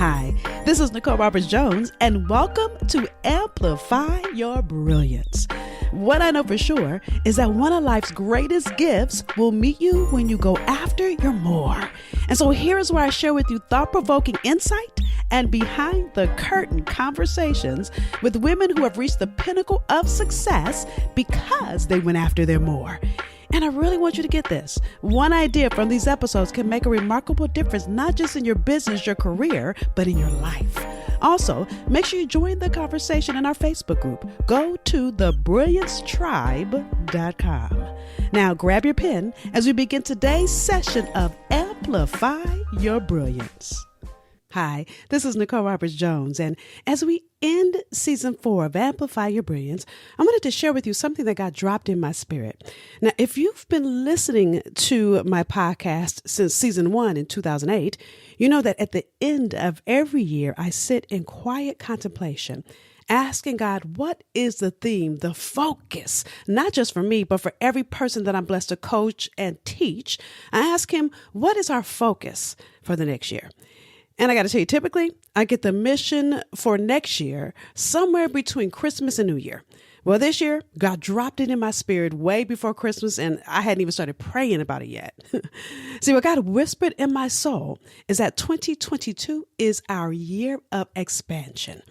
Hi, this is Nicole Roberts Jones, and welcome to Amplify Your Brilliance. What I know for sure is that one of life's greatest gifts will meet you when you go after your more. And so here is where I share with you thought-provoking insight and behind-the-curtain conversations with women who have reached the pinnacle of success because they went after their more. And I really want you to get this. One idea from these episodes can make a remarkable difference, not just in your business, your career, but in your life. Also, make sure you join the conversation in our Facebook group. Go to thebrilliancetribe.com. Now grab your pen as we begin today's session of Amplify Your Brilliance. Hi, this is Nicole Roberts Jones, and as we end season 4 of Amplify Your Brilliance, I wanted to share with you something that got dropped in my spirit. Now, if you've been listening to my podcast since season 1 in 2008, you know that at the end of every year, I sit in quiet contemplation, asking God, what is the theme, the focus, not just for me, but for every person that I'm blessed to coach and teach. I ask him, what is our focus for the next year? And I got to tell you, typically, I get the mission for next year somewhere between Christmas and New Year. Well, this year, God dropped it in my spirit way before Christmas, and I hadn't even started praying about it yet. See, what God whispered in my soul is that 2022 is our year of expansion.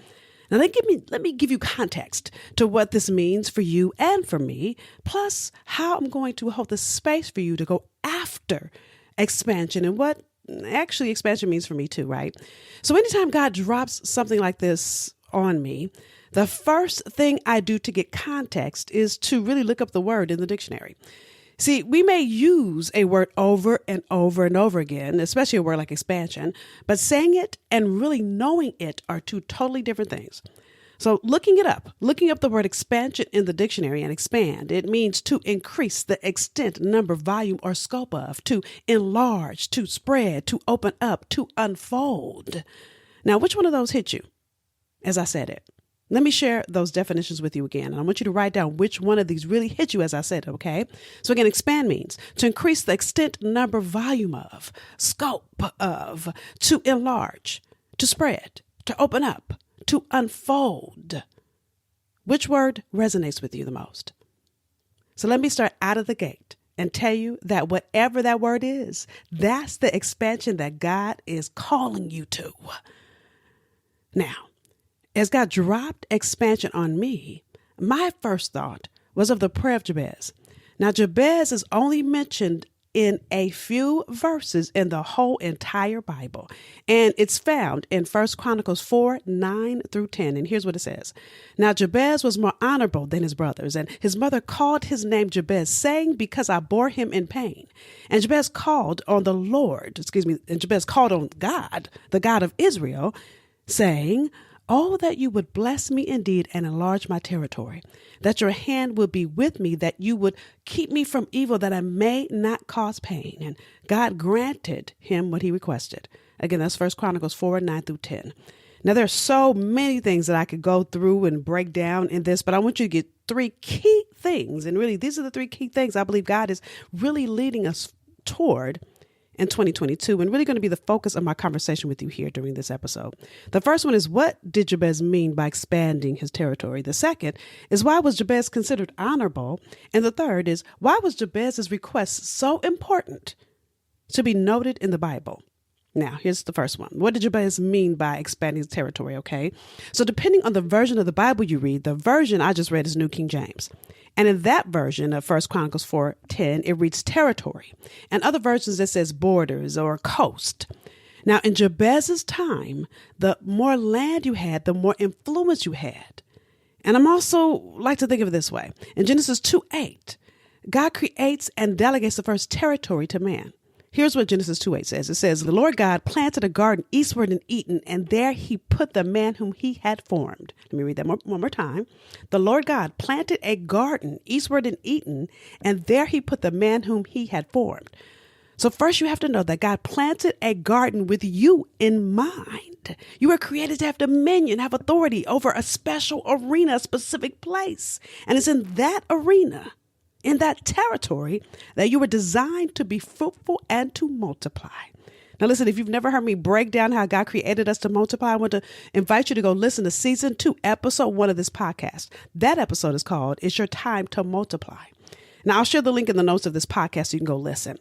Now, let me give you context to what this means for you and for me, plus how I'm going to hold the space for you to go after expansion and what actually expansion means for me too, right? So anytime God drops something like this on me, the first thing I do to get context is to really look up the word in the dictionary. See, we may use a word over and over and over again, especially a word like expansion, but saying it and really knowing it are two totally different things. So looking up the word expansion in the dictionary, and expand, it means to increase the extent, number, volume, or scope of, to enlarge, to spread, to open up, to unfold. Now, which one of those hit you as I said it? Let me share those definitions with you again. And I want you to write down which one of these really hit you as I said it, okay? So again, expand means to increase the extent, number, volume of, scope of, to enlarge, to spread, to open up, to unfold. Which word resonates with you the most? So let me start out of the gate and tell you that whatever that word is, that's the expansion that God is calling you to. Now, as God dropped expansion on me, my first thought was of the prayer of Jabez. Now, Jabez is only mentioned in a few verses in the whole entire Bible. And it's found in 1 Chronicles 4, 9 through 10. And here's what it says. Now Jabez was more honorable than his brothers, and his mother called his name Jabez, saying, because I bore him in pain. And Jabez called on Jabez called on God, the God of Israel, saying, oh, that you would bless me indeed and enlarge my territory, that your hand would be with me, that you would keep me from evil, that I may not cause pain. And God granted him what he requested. Again, that's 1 Chronicles 4, 9 through 10. Now, there are so many things that I could go through and break down in this, but I want you to get 3 key things. And really, these are the 3 key things I believe God is really leading us toward in 2022, and really going to be the focus of my conversation with you here during this episode. The first one is, what did Jabez mean by expanding his territory? The second is, why was Jabez considered honorable? And the third is, why was Jabez's request so important to be noted in the Bible? Now, here's the first one. What did Jabez mean by expanding his territory? Okay. So depending on the version of the Bible you read, the version I just read is New King James. And in that version of 1 Chronicles 4:10, it reads territory. And other versions, it says borders or coast. Now, in Jabez's time, the more land you had, the more influence you had. And I'm also like to think of it this way. In Genesis 2:8, God creates and delegates the first territory to man. Here's what Genesis 2:8 says. It says, the Lord God planted a garden eastward in Eden, and there he put the man whom he had formed. Let me read that one more time. The Lord God planted a garden eastward in Eden, and there he put the man whom he had formed. So first you have to know that God planted a garden with you in mind. You were created to have dominion, have authority over a special arena, a specific place. And it's in that arena, in that territory, that you were designed to be fruitful and to multiply. Now, listen, if you've never heard me break down how God created us to multiply, I want to invite you to go listen to season 2, episode 1 of this podcast. That episode is called It's Your Time to Multiply. Now, I'll share the link in the notes of this podcast so you can go listen.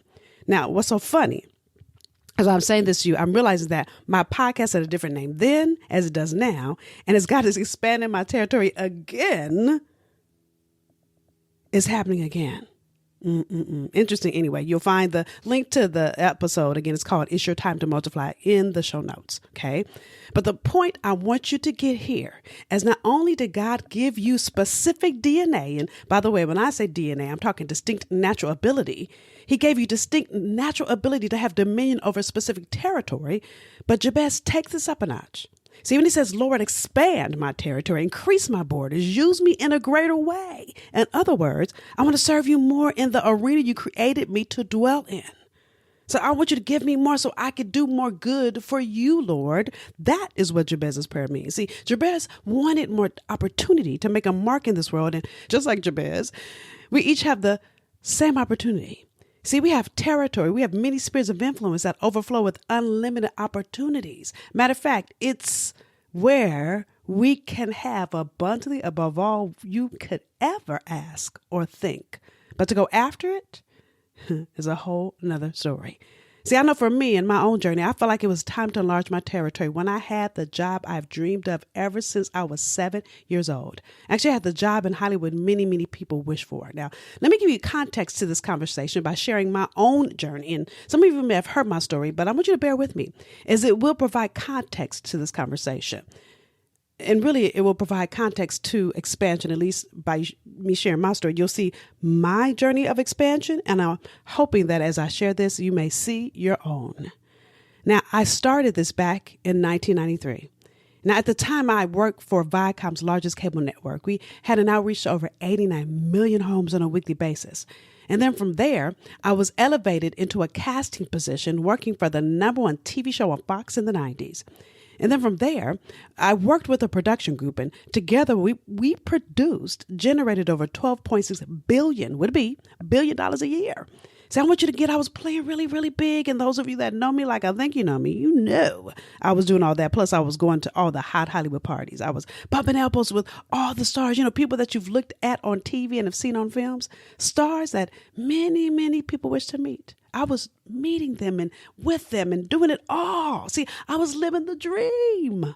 Now, what's so funny, as I'm saying this to you, I'm realizing that my podcast had a different name then as it does now. And as God is expanding my territory again, it's happening again. Interesting. Anyway, you'll find the link to the episode. Again, it's called It's Your Time to Multiply in the show notes. Okay. But the point I want you to get here is not only did God give you specific DNA, and by the way, when I say DNA, I'm talking distinct natural ability. He gave you distinct natural ability to have dominion over a specific territory. But Jabez takes this up a notch. See, when he says, Lord, expand my territory, increase my borders, use me in a greater way. In other words, I want to serve you more in the arena you created me to dwell in. So I want you to give me more so I could do more good for you, Lord. That is what Jabez's prayer means. See, Jabez wanted more opportunity to make a mark in this world. And just like Jabez, we each have the same opportunity. See, we have territory. We have many spheres of influence that overflow with unlimited opportunities. Matter of fact, it's where we can have abundantly above all you could ever ask or think. But to go after it is a whole nother story. See, I know for me in my own journey, I felt like it was time to enlarge my territory when I had the job I've dreamed of ever since I was 7 years old. Actually, I had the job in Hollywood many, many people wish for. Now, let me give you context to this conversation by sharing my own journey. And some of you may have heard my story, but I want you to bear with me as it will provide context to this conversation. And really, it will provide context to expansion, at least by me sharing my story. You'll see my journey of expansion, and I'm hoping that as I share this, you may see your own. Now, I started this back in 1993. Now, at the time, I worked for Viacom's largest cable network. We had an outreach to over 89 million homes on a weekly basis. And then from there, I was elevated into a casting position working for the #1 TV show on Fox in the 90s. And then from there, I worked with a production group, and together we generated over $12.6 billion, billion dollars a year. So I want you to get, I was playing really, really big. And those of you that know me, like I think you know me, you know I was doing all that. Plus I was going to all the hot Hollywood parties. I was bumping elbows with all the stars, people that you've looked at on TV and have seen on films, stars that many, many people wish to meet. I was meeting them and with them and doing it all. See, I was living the dream.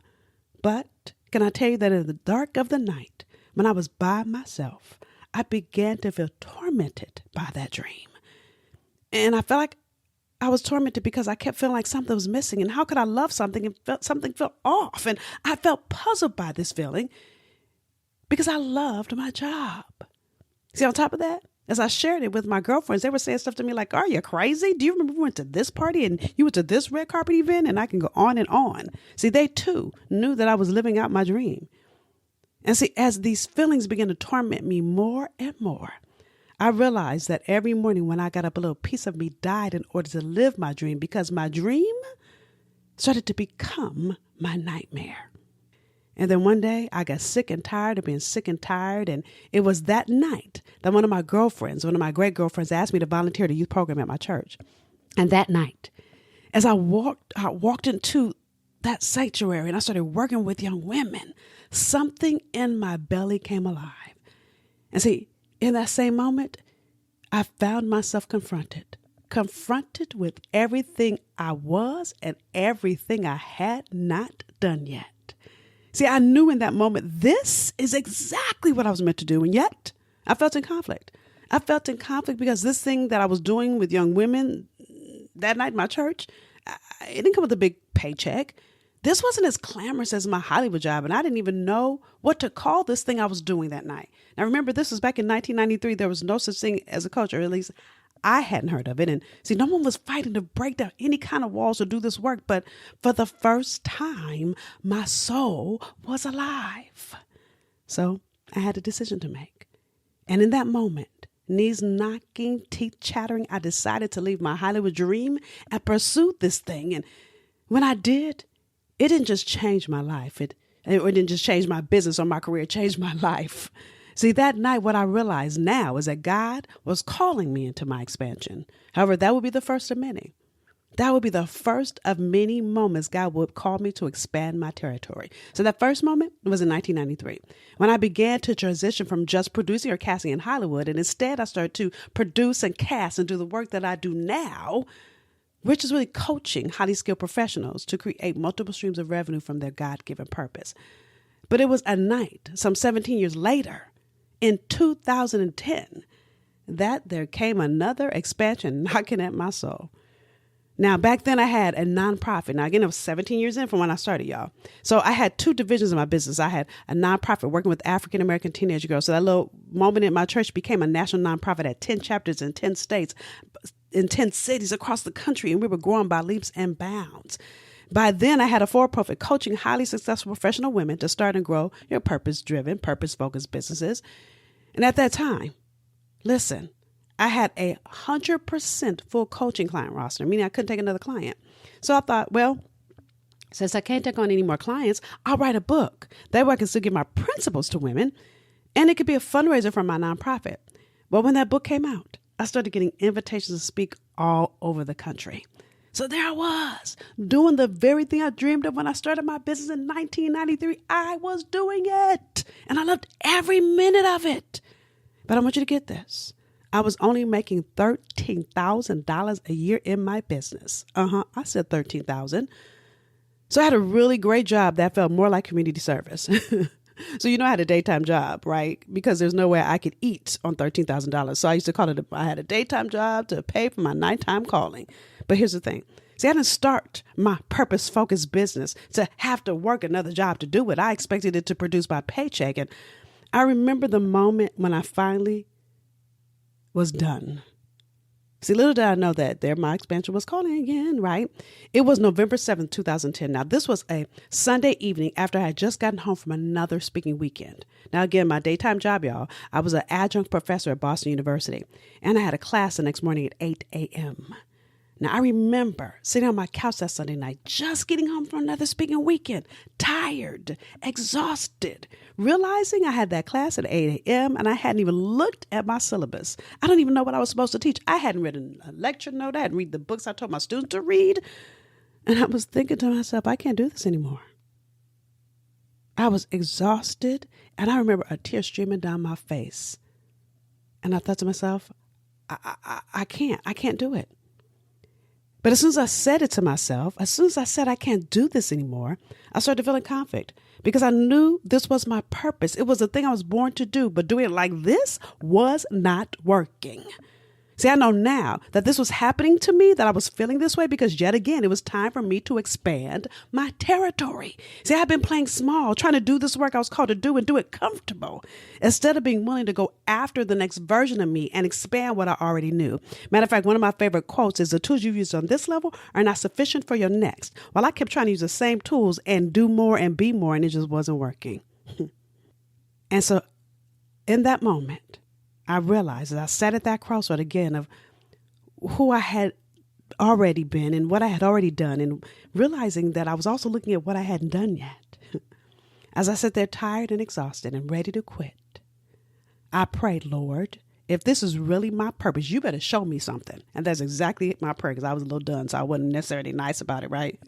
But can I tell you that in the dark of the night, when I was by myself, I began to feel tormented by that dream. And I felt like I was tormented because I kept feeling like something was missing. And how could I love something and something felt off? And I felt puzzled by this feeling because I loved my job. See, on top of that, as I shared it with my girlfriends, they were saying stuff to me like, are you crazy? Do you remember we went to this party and you went to this red carpet event? And I can go on and on. See, they too knew that I was living out my dream. And see, as these feelings began to torment me more and more, I realized that every morning when I got up, a little piece of me died in order to live my dream because my dream started to become my nightmare. And then one day I got sick and tired of being sick and tired. And it was that night that one of my great girlfriends asked me to volunteer at a youth program at my church. And that night, as I walked into that sanctuary and I started working with young women, something in my belly came alive. And see, in that same moment, I found myself confronted with everything I was and everything I had not done yet. See, I knew in that moment, this is exactly what I was meant to do. And yet I felt in conflict. I felt in conflict because this thing that I was doing with young women that night in my church, it didn't come with a big paycheck. This wasn't as glamorous as my Hollywood job. And I didn't even know what to call this thing I was doing that night. Now, remember, this was back in 1993. There was no such thing as a culture, at least I hadn't heard of it. And see, no one was fighting to break down any kind of walls or do this work. But for the first time, my soul was alive. So I had a decision to make. And in that moment, knees knocking, teeth chattering, I decided to leave my Hollywood dream and pursue this thing. And when I did, it didn't just change my life. It didn't just change my business or my career. It changed my life. See, that night, what I realize now is that God was calling me into my expansion. However, that would be the first of many. that would be the first of many moments God would call me to expand my territory. So that first moment was in 1993, when I began to transition from just producing or casting in Hollywood. And instead, I started to produce and cast and do the work that I do now, which is really coaching highly skilled professionals to create multiple streams of revenue from their God-given purpose. But it was a night, some 17 years later, in 2010, that there came another expansion knocking at my soul. Now, back then I had a nonprofit. Now, again, it was 17 years in from when I started, y'all. So I had two divisions of my business. I had a nonprofit working with African-American teenage girls. So that little moment in my church became a national nonprofit, at 10 chapters in 10 states, in 10 cities across the country. And we were growing by leaps and bounds. By then, I had a for-profit coaching highly successful professional women to start and grow your purpose-driven, purpose-focused businesses. And at that time, listen, I had 100% full coaching client roster, meaning I couldn't take another client. So I thought, well, since I can't take on any more clients, I'll write a book. That way I can still give my principles to women, and it could be a fundraiser for my nonprofit. But when that book came out, I started getting invitations to speak all over the country. So there I was, doing the very thing I dreamed of when I started my business in 1993. I was doing it, and I loved every minute of it. But I want you to get this. I was only making $13,000 a year in my business. I said $13,000. So I had a really great job that felt more like community service. So, I had a daytime job, right? Because there's no way I could eat on $13,000. So I used to call it, I had a daytime job to pay for my nighttime calling. But here's the thing. See, I didn't start my purpose-focused business to have to work another job to do it. I expected it to produce my paycheck. And I remember the moment when I finally was done. See, little did I know that my expansion was calling again, right? It was November 7th, 2010. Now, this was a Sunday evening after I had just gotten home from another speaking weekend. Now, again, my daytime job, y'all, I was an adjunct professor at Boston University, and I had a class the next morning at 8 a.m. Now, I remember sitting on my couch that Sunday night, just getting home from another speaking weekend, tired, exhausted, realizing I had that class at 8 a.m. and I hadn't even looked at my syllabus. I don't even know what I was supposed to teach. I hadn't written a lecture note. I hadn't read the books I told my students to read. And I was thinking to myself, I can't do this anymore. I was exhausted, and I remember a tear streaming down my face. And I thought to myself, I can't do it. But as soon as I said it to myself, as soon as I said I can't do this anymore, I started feeling conflict because I knew this was my purpose. It was the thing I was born to do, but doing it like this was not working. See, I know now that this was happening to me, that I was feeling this way because yet again, it was time for me to expand my territory. See, I've been playing small, trying to do this work I was called to do and do it comfortable instead of being willing to go after the next version of me and expand what I already knew. Matter of fact, one of my favorite quotes is, the tools you've used on this level are not sufficient for your next. Well, I kept trying to use the same tools and do more and be more, and it just wasn't working. And so in that moment, I realized that I sat at that crossroad again of who I had already been and what I had already done, and realizing that I was also looking at what I hadn't done yet. As I sat there tired and exhausted and ready to quit, I prayed, Lord, if this is really my purpose, you better show me something. And that's exactly my prayer, because I was a little done, so I wasn't necessarily nice about it, right?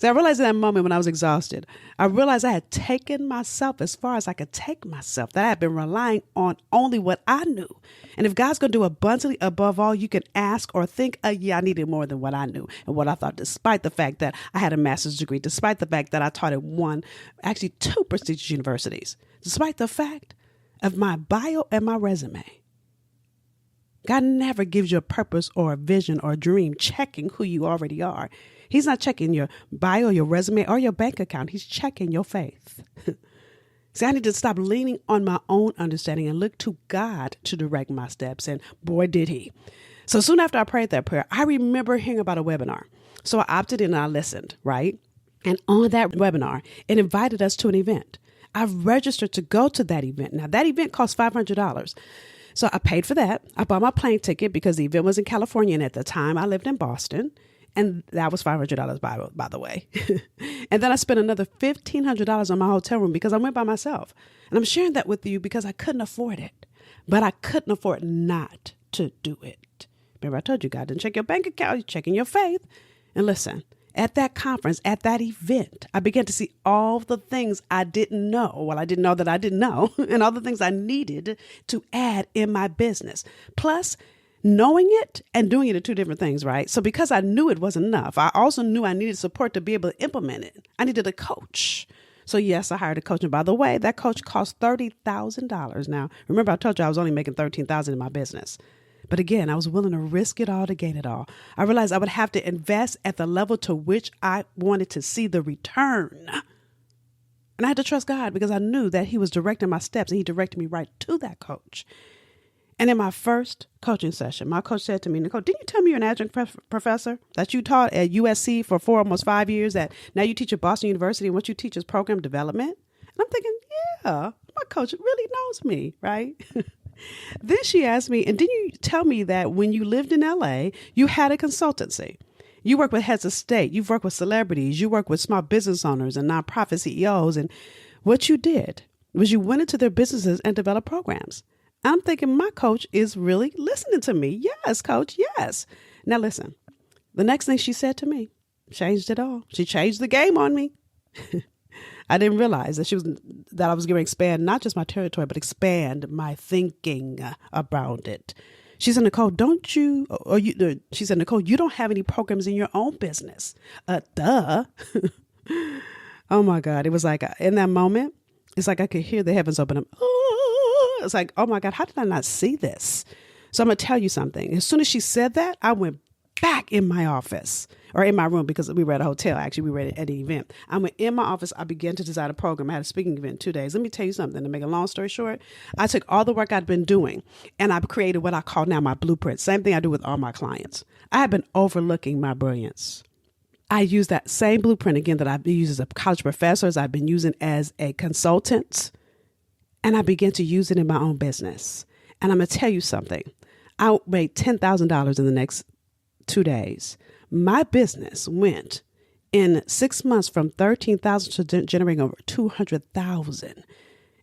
So I realized in that moment when I was exhausted, I realized I had taken myself as far as I could take myself, that I had been relying on only what I knew. And if God's going to do abundantly above all you can ask or think, I needed more than what I knew and what I thought, despite the fact that I had a master's degree, despite the fact that I taught at two prestigious universities, despite the fact of my bio and my resume. God never gives you a purpose or a vision or a dream checking who you already are. He's not checking your bio, your resume, or your bank account. He's checking your faith. See, I need to stop leaning on my own understanding and look to God to direct my steps. And boy, did he. So soon after I prayed that prayer, I remember hearing about a webinar. So I opted in and I listened, right? And on that webinar, it invited us to an event. I registered to go to that event. Now, that event cost $500. So I paid for that. I bought my plane ticket because the event was in California. And at the time, I lived in Boston. And that was $500, by the way. And then I spent another $1,500 on my hotel room because I went by myself. And I'm sharing that with you because I couldn't afford it. But I couldn't afford not to do it Remember, I told you, God didn't check your bank account, he's checking your faith. And listen, at that conference, at that event, I began to see all the things I didn't know. Well, I didn't know that I didn't know, and all the things I needed to add in my business. Plus, knowing it and doing it are two different things, right? So because I knew it wasn't enough, I also knew I needed support to be able to implement it. I needed a coach. So yes, I hired a coach. And by the way, that coach cost $30,000. Now, remember I told you I was only making $13,000 in my business. But again, I was willing to risk it all to gain it all. I realized I would have to invest at the level to which I wanted to see the return. And I had to trust God because I knew that he was directing my steps and he directed me right to that coach. And in my first coaching session, my coach said to me, Nicole, didn't you tell me you're an adjunct professor that you taught at USC for almost 5 years, that now you teach at Boston University and what you teach is program development? And I'm thinking, yeah, my coach really knows me, right? Then she asked me, and didn't you tell me that when you lived in LA, you had a consultancy? You work with heads of state, you've worked with celebrities, you work with small business owners and nonprofit CEOs. And what you did was you went into their businesses and developed programs. I'm thinking my coach is really listening to me. Yes, coach. Yes. Now listen, the next thing she said to me changed it all. She changed the game on me. I didn't realize that I was going to expand not just my territory, but expand my thinking about it. She said, Nicole, she said, Nicole, you don't have any programs in your own business. Duh. Oh my God. It was like in that moment, it's like I could hear the heavens open up. It's like, oh my God, how did I not see this? So I'm going to tell you something. As soon as she said that, I went back in my office or in my room because we were at a hotel. Actually, we were at an event. I went in my office. I began to design a program. I had a speaking event in 2 days. Let me tell you something to make a long story short. I took all the work I'd been doing and I created what I call now my blueprint. Same thing I do with all my clients. I have been overlooking my brilliance. I use that same blueprint again that I've used as a college professor, as I've been using as a consultant. And I began to use it in my own business. And I'm going to tell you something. I made $10,000 in the next 2 days. My business went in 6 months from 13,000 to generating over 200,000.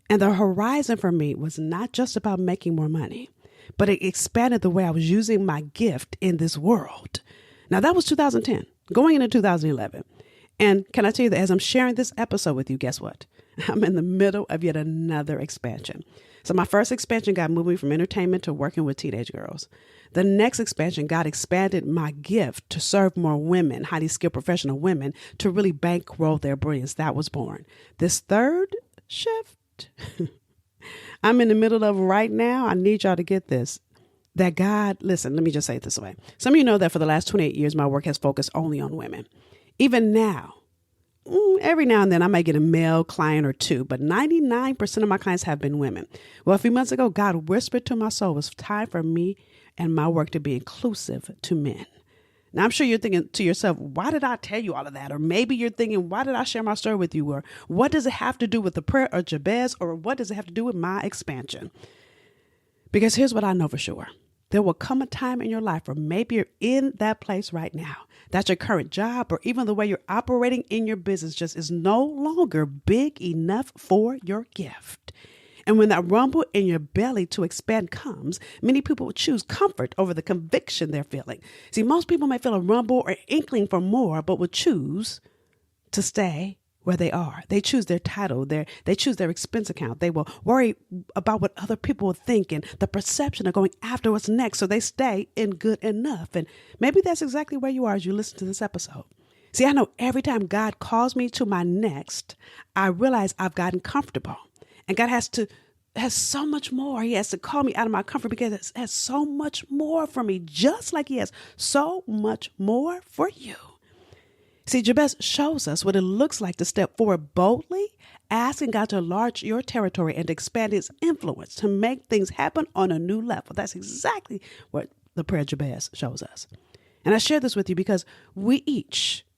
And the horizon for me was not just about making more money, but it expanded the way I was using my gift in this world. Now that was 2010, going into 2011. And can I tell you that as I'm sharing this episode with you, guess what? I'm in the middle of yet another expansion. So my first expansion, God moved me from entertainment to working with teenage girls. The next expansion, God expanded my gift to serve more women, highly skilled professional women, to really bankroll their brilliance. That was born. This third shift, I'm in the middle of right now. I need y'all to get this. That God, listen, let me just say it this way. Some of you know that for the last 28 years, my work has focused only on women. Even now, every now and then I might get a male client or two, but 99% of my clients have been women. Well, a few months ago, God whispered to my soul, it was time for me and my work to be inclusive to men. Now, I'm sure you're thinking to yourself, why did I tell you all of that? Or maybe you're thinking, why did I share my story with you? Or what does it have to do with the prayer of Jabez? Or what does it have to do with my expansion? Because here's what I know for sure. There will come a time in your life where maybe you're in that place right now. That's your current job or even the way you're operating in your business just is no longer big enough for your gift. And when that rumble in your belly to expand comes, many people will choose comfort over the conviction they're feeling. See, most people may feel a rumble or inkling for more, but will choose to stay where they are. They choose their title. They choose their expense account. They will worry about what other people will think and the perception of going after what's next. So they stay in good enough. And maybe that's exactly where you are as you listen to this episode. See, I know every time God calls me to my next, I realize I've gotten comfortable. And God has so much more. He has to call me out of my comfort because it has so much more for me, just like he has so much more for you. See, Jabez shows us what it looks like to step forward boldly, asking God to enlarge your territory and expand his influence to make things happen on a new level. That's exactly what the prayer of Jabez shows us. And I share this with you because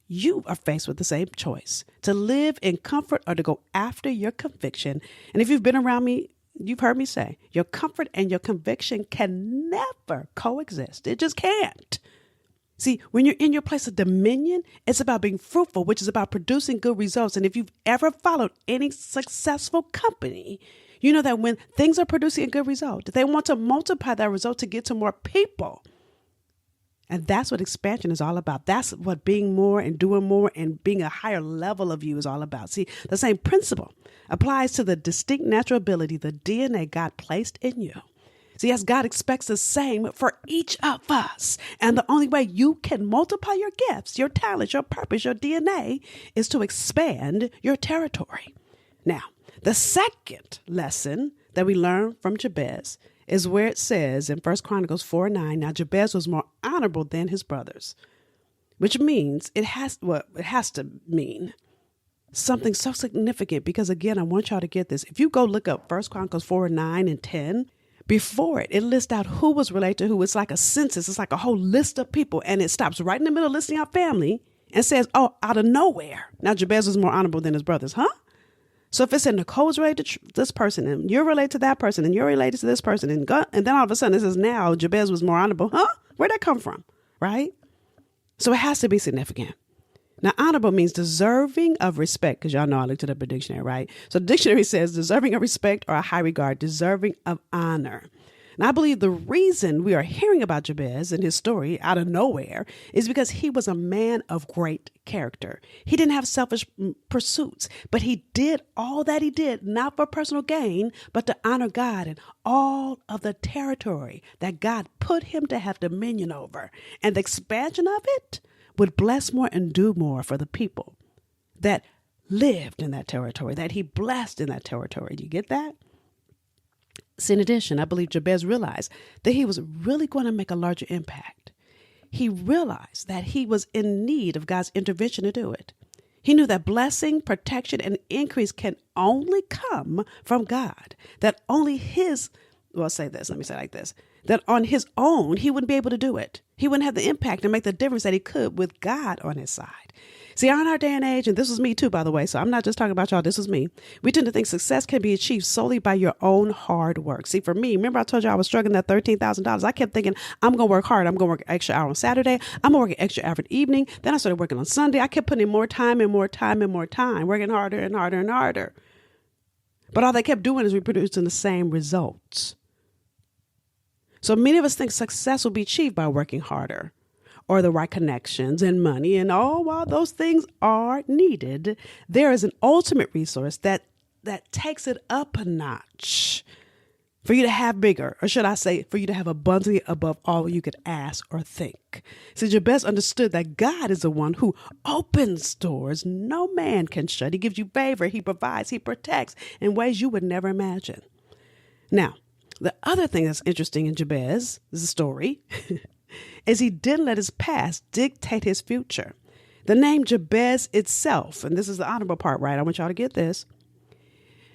you are faced with the same choice, to live in comfort or to go after your conviction. And if you've been around me, you've heard me say, your comfort and your conviction can never coexist. It just can't. See, when you're in your place of dominion, it's about being fruitful, which is about producing good results. And if you've ever followed any successful company, you know that when things are producing a good result, they want to multiply that result to get to more people. And that's what expansion is all about. That's what being more and doing more and being a higher level of you is all about. See, the same principle applies to the distinct natural ability, the DNA God placed in you. See, as God expects the same for each of us. And the only way you can multiply your gifts, your talents, your purpose, your DNA is to expand your territory. Now, the second lesson that we learn from Jabez is where it says in 1 Chronicles 4:9, now Jabez was more honorable than his brothers, which means it has to mean something so significant, because again, I want y'all to get this. If you go look up 1 Chronicles 4:9 and 10, before it lists out who was related to who. It's like a census. It's like a whole list of people, and it stops right in the middle listing out family and says, oh, out of nowhere, now Jabez was more honorable than his brothers, huh? So if it said Nicole's related to this person, and you're related to that person, and you're related to this person, and then all of a sudden it says now Jabez was more honorable, huh? Where'd that come from, right? So it has to be significant. Now, honorable means deserving of respect, because y'all know I looked it up in the dictionary, right? So the dictionary says deserving of respect or a high regard, deserving of honor. And I believe the reason we are hearing about Jabez and his story out of nowhere is because he was a man of great character. He didn't have selfish pursuits, but he did all that he did, not for personal gain, but to honor God and all of the territory that God put him to have dominion over. And the expansion of it would bless more and do more for the people that lived in that territory, that he blessed in that territory. Do you get that? So in addition, I believe Jabez realized that he was really going to make a larger impact. He realized that he was in need of God's intervention to do it. He knew that blessing, protection, and increase can only come from God, that only let me say it like this, that on his own, he wouldn't be able to do it. He wouldn't have the impact and make the difference that he could with God on his side. See, in our day and age, and this was me too, by the way, so I'm not just talking about y'all, this was me. We tend to think success can be achieved solely by your own hard work. See, for me, remember I told you I was struggling at $13,000. I kept thinking, I'm going to work hard. I'm going to work an extra hour on Saturday. I'm going to work an extra hour in the evening. Then I started working on Sunday. I kept putting in more time and more time and more time, working harder and harder and harder. But all they kept doing is reproducing the same results. So many of us think success will be achieved by working harder, or the right connections and money. And while those things are needed, there is an ultimate resource that takes it up a notch for you to have bigger, or should I say, for you to have abundantly above all you could ask or think. See, Jabez understood that God is the one who opens doors no man can shut. He gives you favor. He provides. He protects in ways you would never imagine. Now, the other thing that's interesting in Jabez's story is he didn't let his past dictate his future. The name Jabez itself, and this is the honorable part, right? I want y'all to get this.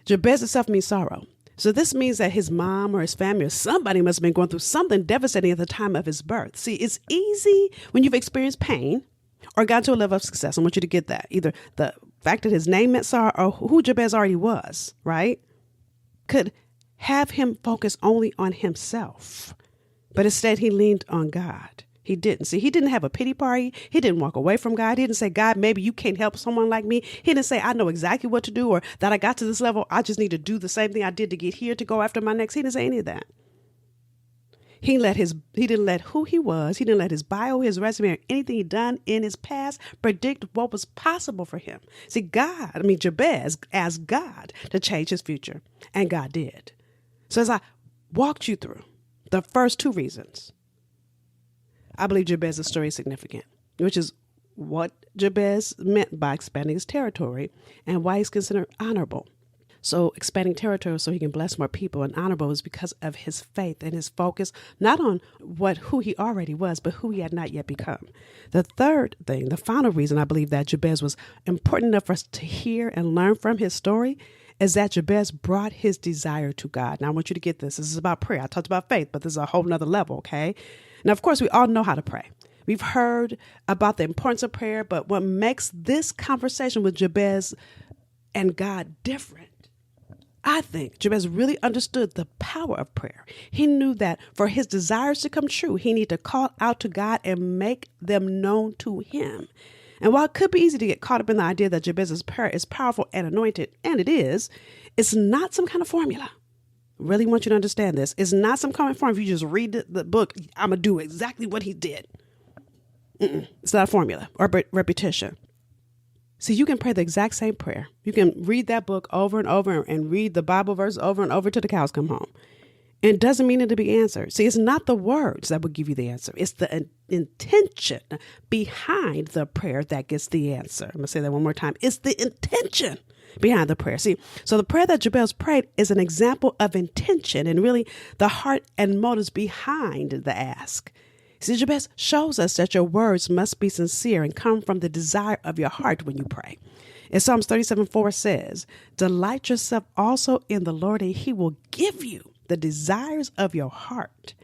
Jabez itself means sorrow. So this means that his mom or his family or somebody must have been going through something devastating at the time of his birth. See, it's easy when you've experienced pain or got to a level of success. I want you to get that. Either the fact that his name meant sorrow or who Jabez already was, right? Could have him focus only on himself. But instead, he leaned on God. He didn't. See, he didn't have a pity party. He didn't walk away from God. He didn't say, God, maybe you can't help someone like me. He didn't say, I know exactly what to do, or that I got to this level. I just need to do the same thing I did to get here to go after my next. He didn't say any of that. He didn't let who he was. He didn't let his bio, his resume, or anything he'd done in his past predict what was possible for him. See, Jabez asked God to change his future, and God did. So as I walked you through the first two reasons, I believe Jabez's story is significant, which is what Jabez meant by expanding his territory and why he's considered honorable. So expanding territory so he can bless more people, and honorable is because of his faith and his focus, not on who he already was, but who he had not yet become. The third thing, the final reason I believe that Jabez was important enough for us to hear and learn from his story is that Jabez brought his desire to God. Now, I want you to get this. This is about prayer. I talked about faith, but this is a whole nother level, okay? Now, of course, we all know how to pray. We've heard about the importance of prayer, but what makes this conversation with Jabez and God different, I think Jabez really understood the power of prayer. He knew that for his desires to come true, he needed to call out to God and make them known to him. And while it could be easy to get caught up in the idea that Jabez's prayer is powerful and anointed, and it is, it's not some kind of formula. Really want you to understand this. It's not some kind of formula. If you just read the book, I'm going to do exactly what he did. It's not a formula or repetition. See, you can pray the exact same prayer. You can read that book over and over and read the Bible verse over and over till the cows come home. And it doesn't mean it'll be answered. See, it's not the words that will give you the answer. It's the intention behind the prayer that gets the answer. I'm going to say that one more time. It's the intention behind the prayer. See, so the prayer that Jabez prayed is an example of intention and really the heart and motives behind the ask. See, Jabez shows us that your words must be sincere and come from the desire of your heart when you pray. And Psalms 37:4 says, delight yourself also in the Lord, and he will give you the desires of your heart.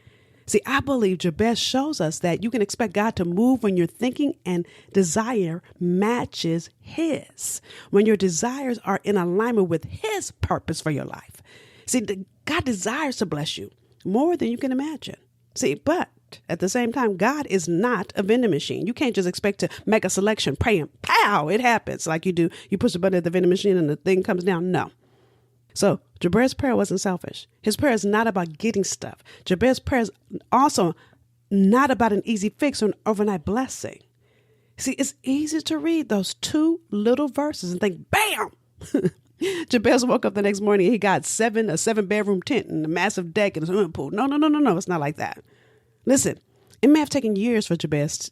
See, I believe Jabez shows us that you can expect God to move when your thinking and desire matches his, when your desires are in alignment with his purpose for your life. See, God desires to bless you more than you can imagine. See, but at the same time, God is not a vending machine. You can't just expect to make a selection, pray, and pow, it happens like you do. You push the button at the vending machine and the thing comes down. No. So Jabez's prayer wasn't selfish. His prayer is not about getting stuff. Jabez's prayer is also not about an easy fix or an overnight blessing. See, it's easy to read those two little verses and think, bam! Jabez woke up the next morning and he got a 7-bedroom tent and a massive deck and a swimming pool. No. It's not like that. Listen, it may have taken years for Jabez's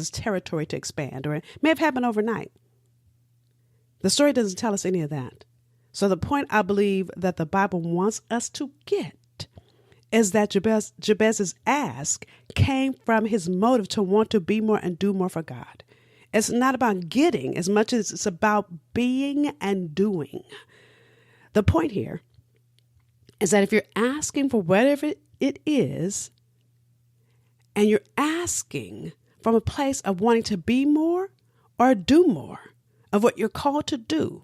territory to expand, or it may have happened overnight. The story doesn't tell us any of that. So the point I believe that the Bible wants us to get is that Jabez's ask came from his motive to want to be more and do more for God. It's not about getting as much as it's about being and doing. The point here is that if you're asking for whatever it is, and you're asking from a place of wanting to be more or do more of what you're called to do,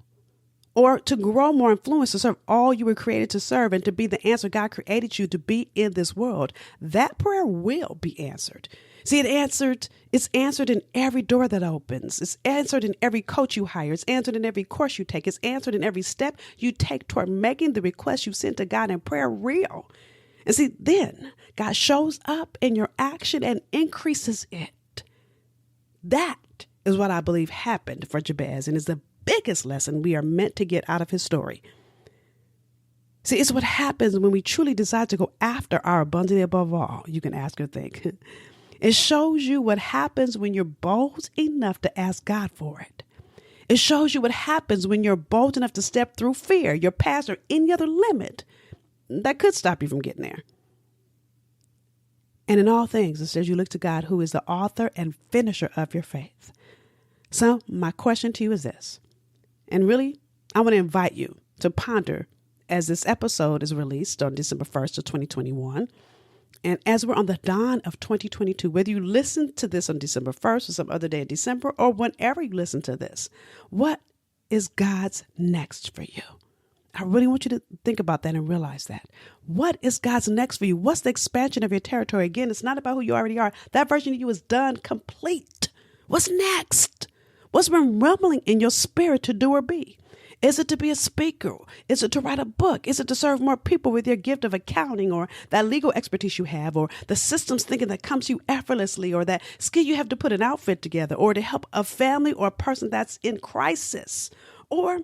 or to grow more influence to serve all you were created to serve and to be the answer God created you to be in this world, that prayer will be answered. See, it's answered in every door that opens. It's answered in every coach you hire. It's answered in every course you take. It's answered in every step you take toward making the request you sent to God in prayer real. And see, then God shows up in your action and increases it. That is what I believe happened for Jabez, and is the biggest lesson we are meant to get out of his story. See, it's what happens when we truly decide to go after our abundantly above all. You can ask or think. It shows you what happens when you're bold enough to ask God for it. It shows you what happens when you're bold enough to step through fear, your past, or any other limit that could stop you from getting there. And in all things, it says you look to God, who is the author and finisher of your faith. So my question to you is this, and really, I want to invite you to ponder as this episode is released on December 1st of 2021. And as we're on the dawn of 2022, whether you listen to this on December 1st or some other day in December, or whenever you listen to this, what is God's next for you? I really want you to think about that and realize that. What is God's next for you? What's the expansion of your territory? Again, it's not about who you already are. That version of you is done, complete. What's next? What's been rumbling in your spirit to do or be? Is it to be a speaker? Is it to write a book? Is it to serve more people with your gift of accounting, or that legal expertise you have, or the systems thinking that comes to you effortlessly, or that skill you have to put an outfit together, or to help a family or a person that's in crisis? Or,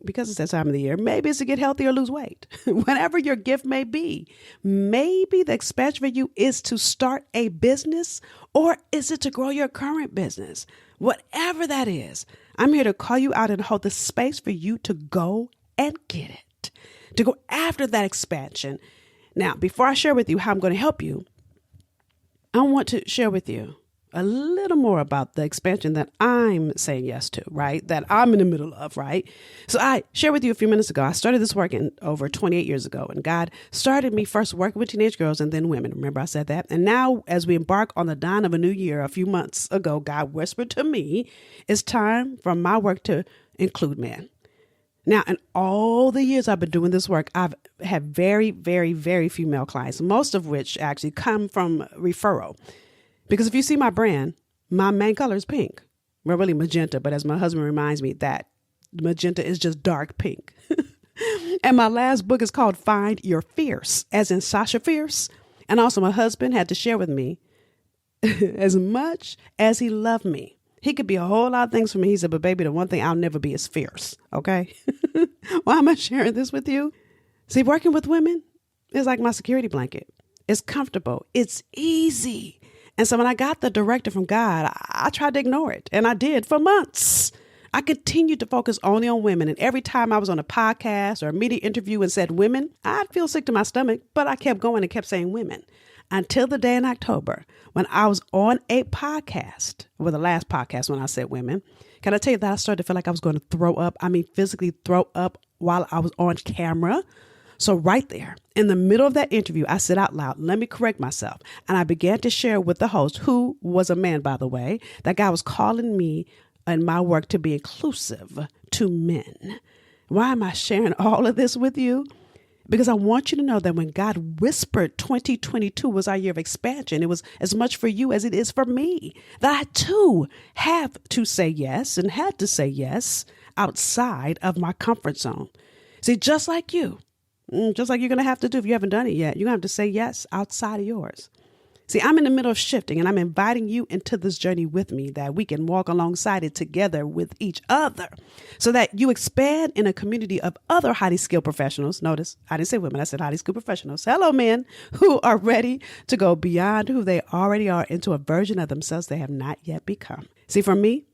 because it's that time of the year, maybe it's to get healthy or lose weight. Whatever your gift may be, maybe the expansion for you is to start a business, or is it to grow your current business? Whatever that is, I'm here to call you out and hold the space for you to go and get it, to go after that expansion. Now, before I share with you how I'm going to help you, I want to share with you a little more about the expansion that I'm saying yes to, right? That I'm in the middle of, right? So I shared with you a few minutes ago, I started this work over 28 years ago, and God started me first working with teenage girls and then women. Remember I said that? And now as we embark on the dawn of a new year, a few months ago, God whispered to me, it's time for my work to include men. Now, in all the years I've been doing this work, I've had very, very, very few male clients, most of which actually come from referral. Because if you see my brand, my main color is pink. Well, really magenta, but as my husband reminds me, that magenta is just dark pink. And my last book is called Find Your Fierce, as in Sasha Fierce. And also my husband had to share with me as much as he loved me. He could be a whole lot of things for me. He said, but baby, the one thing I'll never be is fierce. Okay. Why am I sharing this with you? See, working with women is like my security blanket. It's comfortable. It's easy. And so when I got the directive from God, I tried to ignore it. And I did for months. I continued to focus only on women. And every time I was on a podcast or a media interview and said women, I'd feel sick to my stomach, but I kept going and kept saying women until the day in October when I was on a podcast, well, the last podcast when I said women. Can I tell you that I started to feel like I was going to throw up? I mean, physically throw up while I was on camera. So right there in the middle of that interview, I said out loud, let me correct myself. And I began to share with the host, who was a man, by the way, that God was calling me and my work to be inclusive to men. Why am I sharing all of this with you? Because I want you to know that when God whispered 2022 was our year of expansion, it was as much for you as it is for me, that I too have to say yes and had to say yes outside of my comfort zone. See, just like you're going to have to do if you haven't done it yet, you're going to have to say yes outside of yours. See, I'm in the middle of shifting and I'm inviting you into this journey with me that we can walk alongside it together with each other so that you expand in a community of other highly skilled professionals. Notice I didn't say women, I said highly skilled professionals. Hello, men who are ready to go beyond who they already are into a version of themselves they have not yet become. See, for me,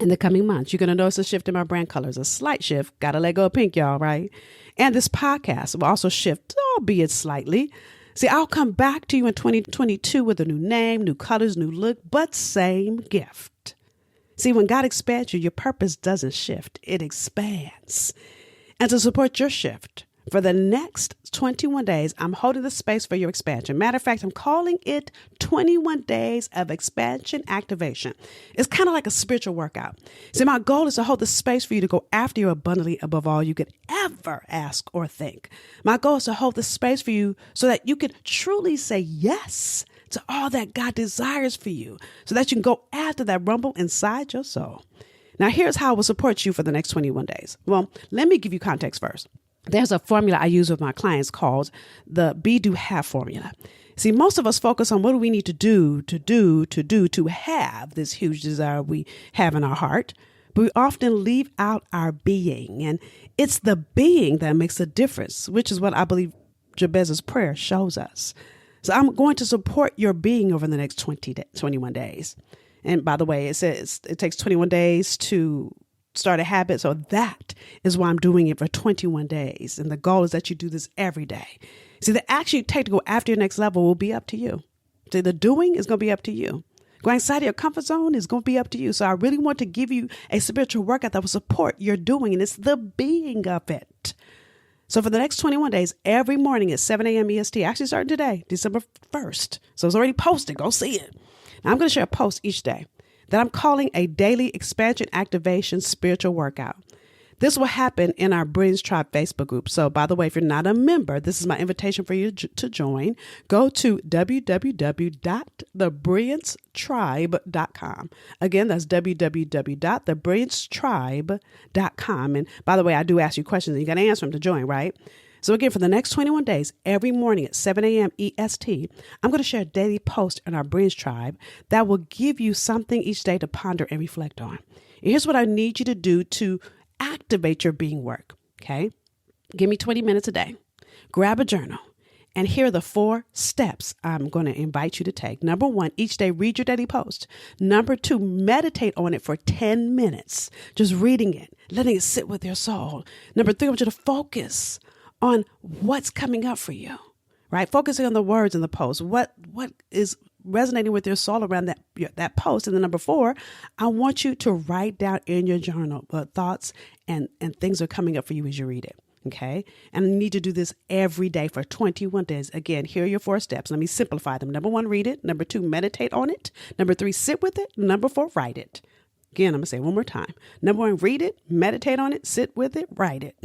in the coming months, you're going to notice a shift in my brand colors, a slight shift. Got to let go of pink, y'all, right? And this podcast will also shift, albeit slightly. See, I'll come back to you in 2022 with a new name, new colors, new look, but same gift. See, when God expands you, your purpose doesn't shift, it expands. And to support your shift, for the next 21 days, I'm holding the space for your expansion. Matter of fact, I'm calling it 21 days of expansion activation. It's kind of like a spiritual workout. See, my goal is to hold the space for you to go after you abundantly above all you could ever ask or think. My goal is to hold the space for you so that you can truly say yes to all that God desires for you, so that you can go after that rumble inside your soul. Now, here's how I will support you for the next 21 days. Well, let me give you context first. There's a formula I use with my clients called the be, do, have formula. See, most of us focus on what do we need to have this huge desire we have in our heart, but we often leave out our being. And it's the being that makes a difference, which is what I believe Jabez's prayer shows us. So I'm going to support your being over the next 21 days. And by the way, it says it takes 21 days to start a habit. So that is why I'm doing it for 21 days. And the goal is that you do this every day. See, the action you take to go after your next level will be up to you. See, the doing is going to be up to you. Going outside of your comfort zone is going to be up to you. So I really want to give you a spiritual workout that will support your doing. And it's the being of it. So for the next 21 days, every morning at 7 a.m. EST, actually starting today, December 1st. So it's already posted. Go see it. Now I'm going to share a post each day that I'm calling a daily expansion activation spiritual workout. This will happen in our Brilliance Tribe Facebook group. So by the way, if you're not a member, this is my invitation for you to join. Go to www.thebrilliancetribe.com. Again, that's www.thebrilliancetribe.com. And by the way, I do ask you questions and you got to answer them to join, right? So again, for the next 21 days, every morning at 7 a.m. EST, I'm going to share a daily post in our Brilliance Tribe that will give you something each day to ponder and reflect on. And here's what I need you to do to activate your being work. Okay. Give me 20 minutes a day. Grab a journal. And here are the 4 steps I'm going to invite you to take. Number 1, each day, read your daily post. Number 2, meditate on it for 10 minutes. Just reading it, letting it sit with your soul. Number 3, I want you to focus on what's coming up for you, right? Focusing on the words in the post. What is resonating with your soul around that post? And then number 4, I want you to write down in your journal what thoughts and things are coming up for you as you read it. Okay. And I need to do this every day for 21 days. Again, here are your 4 steps. Let me simplify them. Number 1, read it. Number 2, meditate on it. Number 3, sit with it. Number 4, write it. Again, I'm going to say it one more time. Number 1, read it, meditate on it, sit with it, write it.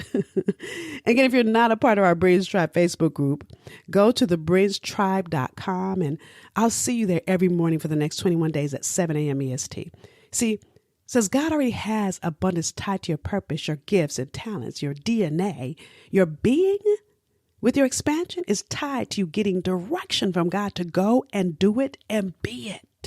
Again, if you're not a part of our Brilliance Tribe Facebook group, go to thebrilliancetribe.com and I'll see you there every morning for the next 21 days at 7 a.m. EST. See, says God already has abundance tied to your purpose, your gifts and talents, your DNA, your being with your expansion is tied to you getting direction from God to go and do it and be it.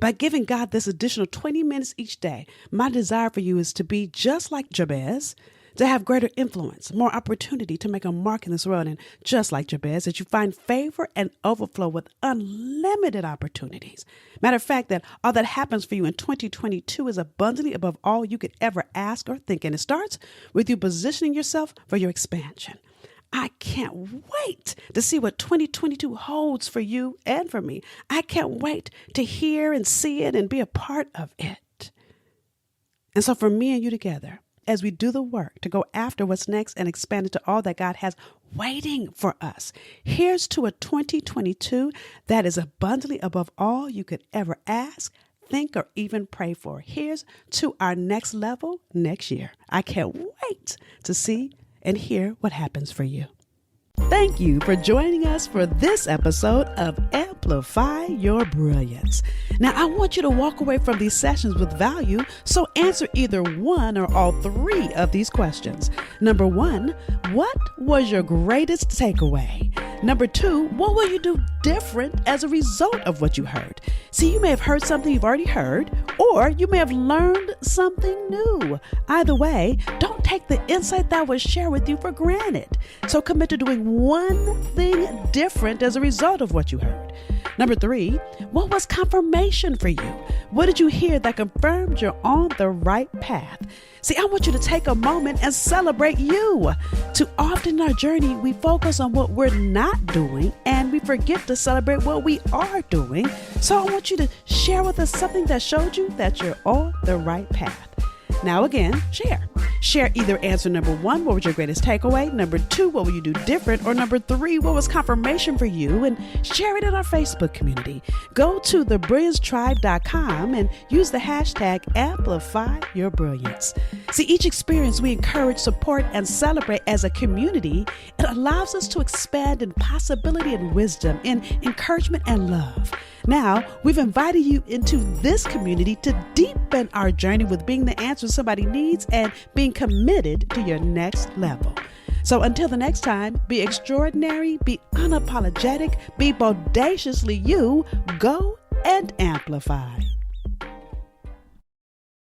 By giving God this additional 20 minutes each day, my desire for you is to be just like Jabez, to have greater influence, more opportunity to make a mark in this world, and just like Jabez, that you find favor and overflow with unlimited opportunities. Matter of fact, that all that happens for you in 2022 is abundantly above all you could ever ask or think, and it starts with you positioning yourself for your expansion. I can't wait to see what 2022 holds for you and for me. I can't wait to hear and see it and be a part of it. And so for me and you together, as we do the work to go after what's next and expand into all that God has waiting for us, here's to a 2022 that is abundantly above all you could ever ask, think, or even pray for. Here's to our next level next year. I can't wait to see and hear what happens for you. Thank you for joining us for this episode of Amplify Your Brilliance. Now, I want you to walk away from these sessions with value, so answer either one or all three of these questions. Number one, what was your greatest takeaway? Number two, what will you do different as a result of what you heard? See, you may have heard something you've already heard, or you may have learned something new. Either way, don't take the insight that was shared with you for granted. So commit to doing one thing different as a result of what you heard. Number three, what was confirmation for you? What did you hear that confirmed you're on the right path? See, I want you to take a moment and celebrate you. Too often in our journey, we focus on what we're not doing and we forget to celebrate what we are doing. So I want you to share with us something that showed you that you're on the right path. Now again, share. Share either answer number one, what was your greatest takeaway? Number two, what will you do different? Or number three, what was confirmation for you? And share it in our Facebook community. Go to thebrilliancetribe.com and use the hashtag Amplify Your Brilliance. See, each experience we encourage, support, and celebrate as a community. It allows us to expand in possibility and wisdom, in encouragement and love. Now, we've invited you into this community to deepen our journey with being the answer somebody needs and being committed to your next level. So until the next time, be extraordinary, be unapologetic, be bodaciously you, go and amplify.